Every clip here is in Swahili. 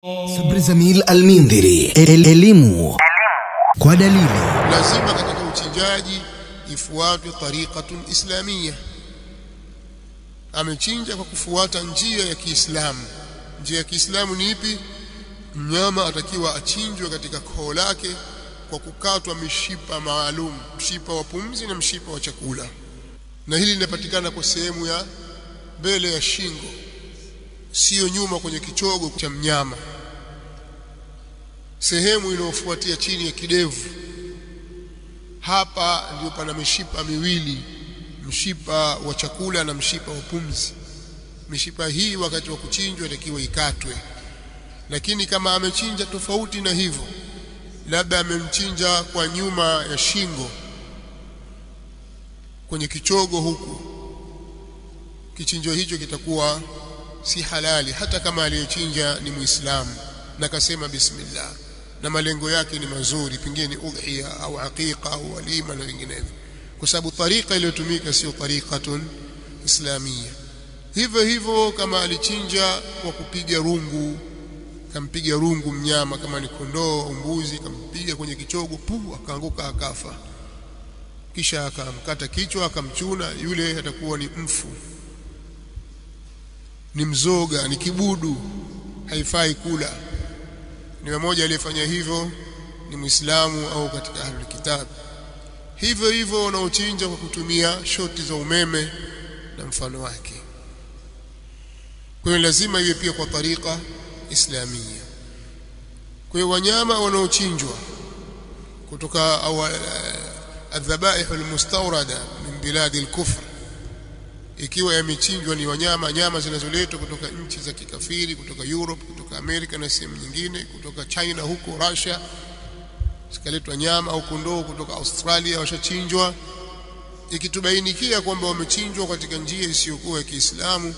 Sabri Zamil Al-Mindhiri, elimu kwa dalili. Lazima katika uchinjaji ifuatwe tariqatun islamiyya. Amechinja kwa kufuata njia ya Kiislamu. Njia ya Kiislamu ni ipi? Mnyama atakiwa achinjwe katika koo lake kwa kukatwa mishipa maalum, mshipa wa pumzi na mshipa wa chakula. Na hili linapatikana kwa sehemu ya mbele ya shingo, sio nyuma kwenye kichogo cha mnyama. Sehemu inayofuatia chini ya kidevu, hapa ndio pana mishipa miwili, mshipa wa chakula na mshipa wa pumzi. Mishipa hii wakati wa kuchinjwa inatakiwa ikatwe. Lakini kama amechinja tofauti na hivyo, labda amemchinja kwa nyuma ya shingo, kwenye kichogo huku, kichinjo hicho kitakuwa si halali, hata kama aliyechinja ni Muislamu na kasema bismillah na malengo yake ni mazuri, pengine udhiya au aqiqa au walima na vinginevyo, kwa sababu tariqa iliyotumika sio tariqatun islamiyya. Hivyo hivyo kama alichinja kwa kupiga rungu, kampiga rungu mnyama, kama ni kondoo au mbuzi, kampiga kwenye kichogo, akaanguka akafa, kisha akamkata kichwa akamchuna, yule atakuwa ni mfu, ni mzoga, ni kibudu, haifai kula. Ni mmoja aliyefanya hivyo ni Muislamu au katika ahlul kitab. Hivyo hivyo wanaochinja kwa kutumia shoti za umeme na mfano wake. Kwa hiyo lazima iwe pia kwa tariqa islamia. Kwa hiyo wanyama wanaochinjwa kutoka au adhabaih almustawrada min bilad alkufr, ikiwa yamechinjwa ni nyama zinazoletwa kutoka nchi za kikafiri, kutoka Europe, kutoka Amerika na sehemu nyingine, kutoka China huko Russia, zikaletwa nyama au kondoo kutoka Australia washachinjwa, ikitubainikia kwamba wamechinjwa katika njia isiyokuwa ya Kiislamu,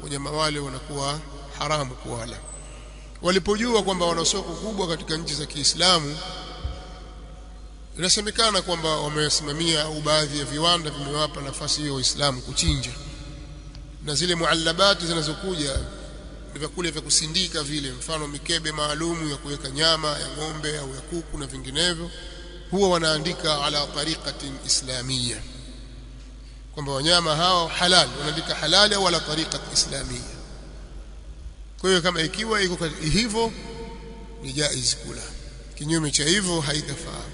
wanyama wale wanakuwa haramu kuwala. Walipojua kwamba wana soko kubwa katika nchi za Kiislamu, inasemekana kwamba wamesimamia au baadhi ya viwanda vimewapa nafasi hiyo Waislamu kuchinja, na zile muallabati zinazokuja ni vyakula vya kusindika vile, mfano mikebe maalumu ya kuweka nyama ya ng'ombe au ya kuku na vinginevyo, huwa wanaandika ala tariqatin islamiyya, kwamba wanyama hao halal, wanaandika halali au ala tariqat islamiyya. Kwa hiyo kama ikiwa iko hivyo ni jaiz kula, kinyume cha hivyo haitafaa.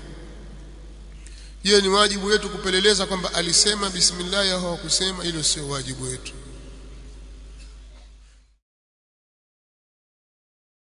Je, ni wajibu wetu kupeleleza kwamba alisema bismillah au hakusema? Hilo sio wajibu wetu.